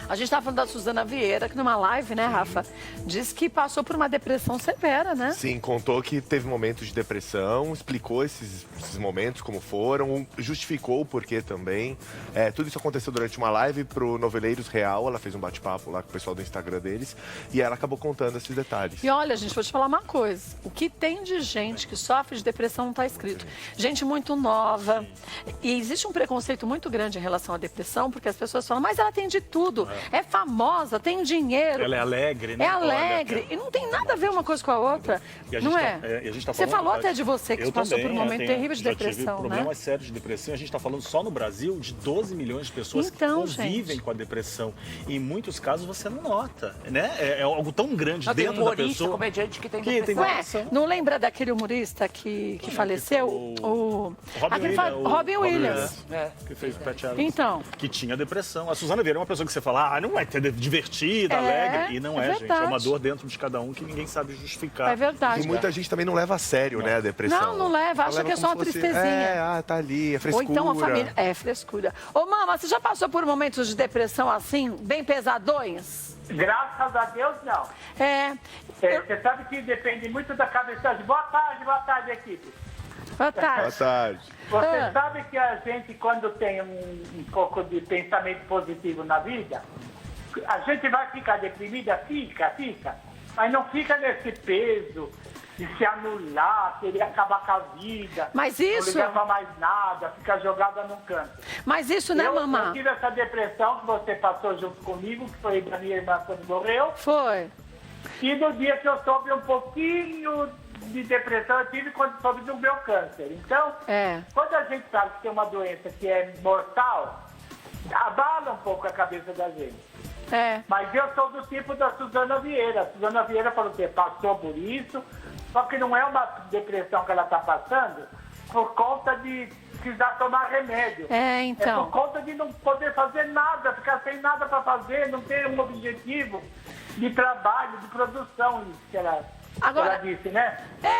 A gente estava falando da Suzana Vieira, que numa live, né, Rafa, disse que passou por uma depressão severa, né? Sim, contou que teve momentos de depressão, explicou esses momentos como foram, justificou o porquê também. Tudo isso aconteceu durante uma live pro Noveleiros Real, ela fez um bate-papo lá com o pessoal do Instagram deles e ela acabou contando esses detalhes. E olha, gente, vou te falar uma coisa. O que tem de gente que sofre de depressão não está escrito. Gente muito nova. E existe um preconceito muito grande em relação à depressão, porque as pessoas falam, mas ela tem de tudo. É famosa, tem dinheiro. Ela é alegre, né? É alegre. Olha, e não tem nada a ver uma coisa com a outra. Não é? Você falou até de você que passou por um momento terrível de depressão, tive problemas sérios de depressão. A gente está falando só no Brasil de 12 milhões de pessoas que convivem com a depressão. E em muitos casos você não nota, né? É algo tão grande dentro da pessoa. Comediante que tem depressão. Não lembra daquele humorista que faleceu? O Robin Williams. Que fez o Pat Adams. Então. Que tinha depressão. A Suzana Vieira é uma pessoa que você fala, não é divertida, alegre. E não é, gente. É uma dor dentro de cada um que ninguém sabe justificar. É verdade. E muita gente também não leva a sério, né, a depressão. Não leva. Acha que é só uma tristezinha. Tá ali, é frescura. Ou então a família... É, frescura. Ô, mama, você já passou por momentos de depressão assim, bem pesadões? Graças a Deus, não. Você sabe que depende muito da cabeça. Boa tarde, equipe. Boa tarde. Boa tarde. Você sabe que a gente, quando tem um pouco de pensamento positivo na vida, a gente vai ficar deprimida? Fica. Mas não fica nesse peso de se anular, querer acabar com a vida. Mas isso... Não ligar pra mais nada, ficar jogada num canto. Mas isso, né, mamãe? Eu tive essa depressão que você passou junto comigo, que foi da minha irmã quando morreu. Foi. E no dia que eu soube um pouquinho de depressão, eu tive quando soube do meu câncer. Então, quando a gente sabe que tem uma doença que é mortal, abala um pouco a cabeça da gente. Mas eu sou do tipo da Suzana Vieira. A Suzana Vieira falou que passou por isso, só que não é uma depressão que ela está passando por conta de precisar tomar remédio. Então. É por conta de não poder fazer nada, ficar sem nada para fazer, não ter um objetivo de trabalho, de produção, isso que ela disse, né?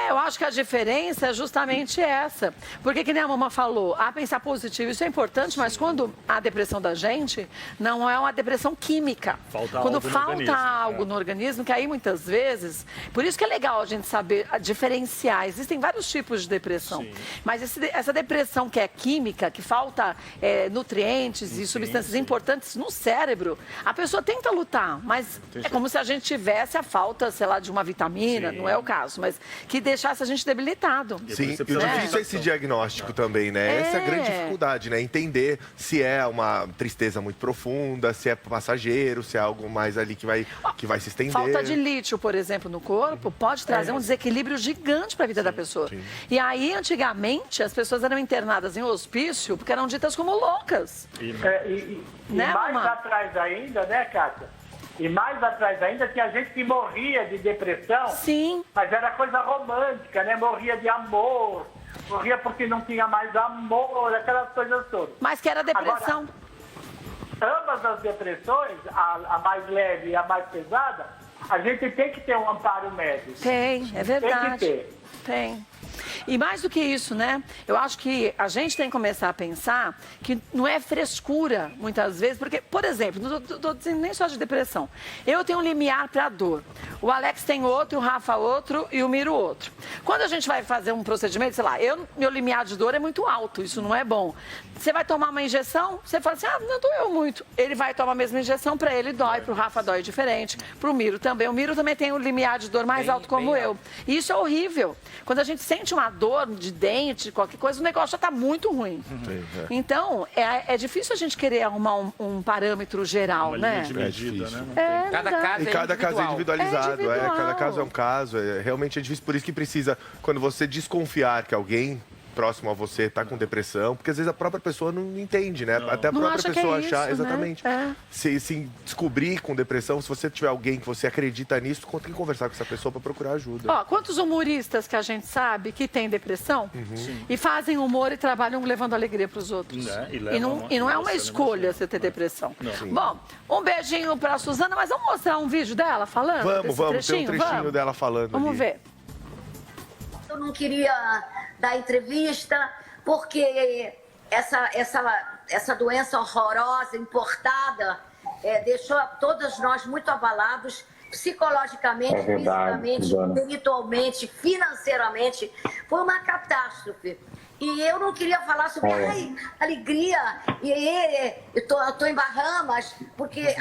Eu acho que a diferença é justamente essa. Porque, que nem a mamãe falou, pensar positivo, isso é importante, mas quando a depressão da gente não é uma depressão química. Quando falta algo no organismo, que aí muitas vezes... Por isso que é legal a gente saber diferenciar. Existem vários tipos de depressão. Mas essa depressão que é química, que falta nutrientes e substâncias importantes no cérebro, a pessoa tenta lutar, mas é como se a gente tivesse a falta, sei lá, de uma vitamina, não é o caso, mas que deixasse a gente debilitado. Sim, e o difícil é esse diagnóstico também, né? Essa é a grande dificuldade, né? Entender se é uma tristeza muito profunda, se é passageiro, se é algo mais ali que vai se estender. Falta de lítio, por exemplo, no corpo, pode trazer um desequilíbrio gigante para a vida da pessoa. E aí, antigamente, as pessoas eram internadas em hospício porque eram ditas como loucas. Mais atrás ainda, né, Cátia? E mais atrás ainda tinha gente que morria de depressão. Sim. Mas era coisa romântica, né? Morria de amor, morria porque não tinha mais amor, aquelas coisas todas. Mas que era depressão. Agora, ambas as depressões, a mais leve e a mais pesada, a gente tem que ter um amparo médico. Tem, é verdade. Tem que ter. Tem. E mais do que isso, né? Eu acho que a gente tem que começar a pensar que não é frescura, muitas vezes, porque, por exemplo, não estou dizendo nem só de depressão. Eu tenho um limiar para dor. O Alex tem outro, o Rafa outro e o Miro outro. Quando a gente vai fazer um procedimento, sei lá, meu limiar de dor é muito alto, isso não é bom. Você vai tomar uma injeção, você fala assim, não doeu muito. Ele vai tomar a mesma injeção, para ele dói, para o Rafa dói diferente, para o Miro também. O Miro também tem um limiar de dor mais alto como eu. E isso é horrível. Quando a gente sente uma dor de dente, qualquer coisa, o negócio já está muito ruim. Então, é difícil a gente querer arrumar um parâmetro geral, né? De medida, né? Cada caso é individualizado. Cada caso é um caso. Realmente é difícil, por isso que precisa, quando você desconfiar que alguém próximo a você está com depressão, porque às vezes a própria pessoa não entende, né? Até a própria pessoa achar, exatamente. Se descobrir com depressão, se você tiver alguém que você acredita nisso, tem que conversar com essa pessoa para procurar ajuda. Quantos humoristas que a gente sabe que tem depressão e fazem humor e trabalham levando alegria para os outros? E não é uma escolha você ter depressão. Bom, um beijinho para a Suzana, mas vamos mostrar um vídeo dela falando? Vamos, tem um trechinho dela falando. Vamos ver. Eu não queria dar entrevista porque essa doença horrorosa, importada, deixou todos nós muito abalados, psicologicamente, fisicamente, espiritualmente, financeiramente. Foi uma catástrofe. E eu não queria falar sobre alegria. Eu tô em Bahamas, porque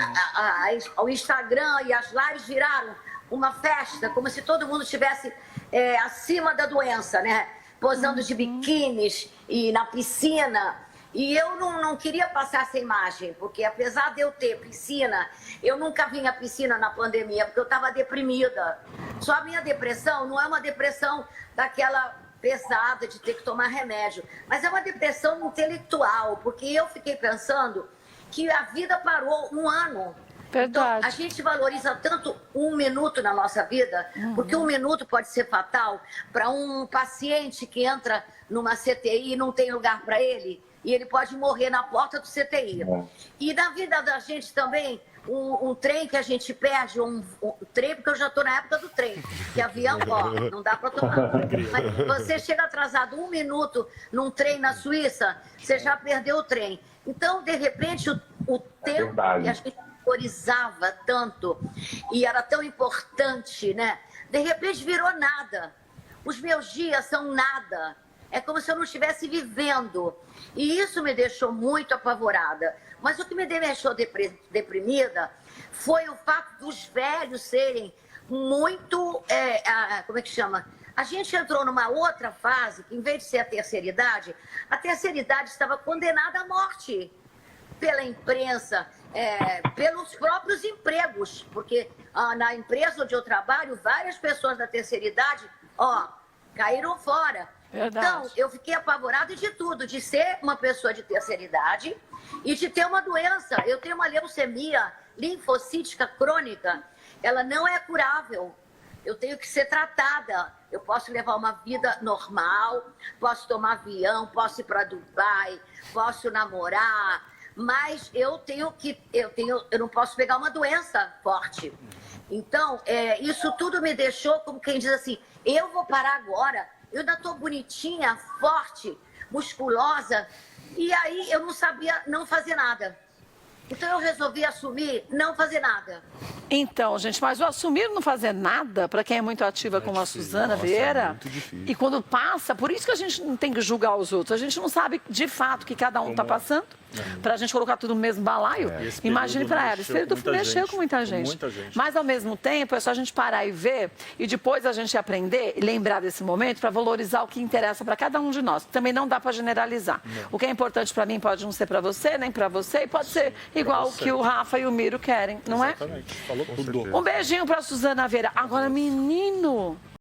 o Instagram e as lives viraram uma festa, como se todo mundo estivesse acima da doença, né? Posando de biquínis e na piscina. E eu não queria passar essa imagem, porque apesar de eu ter piscina, eu nunca vim à piscina na pandemia, porque eu estava deprimida. Só a minha depressão não é uma depressão daquela pesada de ter que tomar remédio, mas é uma depressão intelectual, porque eu fiquei pensando que a vida parou um ano. Verdade. Então, a gente valoriza tanto um minuto na nossa vida, porque um minuto pode ser fatal para um paciente que entra numa CTI e não tem lugar para ele, e ele pode morrer na porta do CTI. E na vida da gente também, um trem que a gente perde, um trem, porque eu já estou na época do trem, que avião, não dá para tomar. Mas você chega atrasado um minuto num trem na Suíça, você já perdeu o trem. Então, de repente, o tempo que a gente valorizava tanto e era tão importante, né? De repente virou nada. Os meus dias são nada. É como se eu não estivesse vivendo. E isso me deixou muito apavorada. Mas o que me deixou deprimida foi o fato dos velhos serem muito... como é que chama? A gente entrou numa outra fase, que em vez de ser a terceira idade estava condenada à morte. Pela imprensa, pelos próprios empregos. Porque na empresa onde eu trabalho, várias pessoas da terceira idade, caíram fora. Verdade. Então, eu fiquei apavorada de tudo, de ser uma pessoa de terceira idade e de ter uma doença. Eu tenho uma leucemia linfocítica crônica. Ela não é curável. Eu tenho que ser tratada. Eu posso levar uma vida normal, posso tomar avião, posso ir para Dubai, posso namorar, mas eu não posso pegar uma doença forte. Então, isso tudo me deixou como quem diz assim, eu vou parar agora. Eu ainda estou bonitinha, forte, musculosa, e aí eu não sabia não fazer nada. Então eu resolvi assumir não fazer nada. Então, gente, mas o assumir não fazer nada, para quem é muito ativa como a Suzana Vieira, e quando passa, por isso que a gente não tem que julgar os outros, a gente não sabe de fato o que cada um está passando, para a gente colocar tudo no mesmo balaio. Imagine para ela, esse período mexeu com muita gente. Mas ao mesmo tempo, é só a gente parar e ver, e depois a gente aprender e lembrar desse momento para valorizar o que interessa para cada um de nós. Também não dá para generalizar. O que é importante para mim pode não ser para você, nem para você, e pode ser igual o que o Rafa e o Miro querem, não é? Exatamente. Falou tudo. Um beijinho para Suzana Vieira. Agora, menino...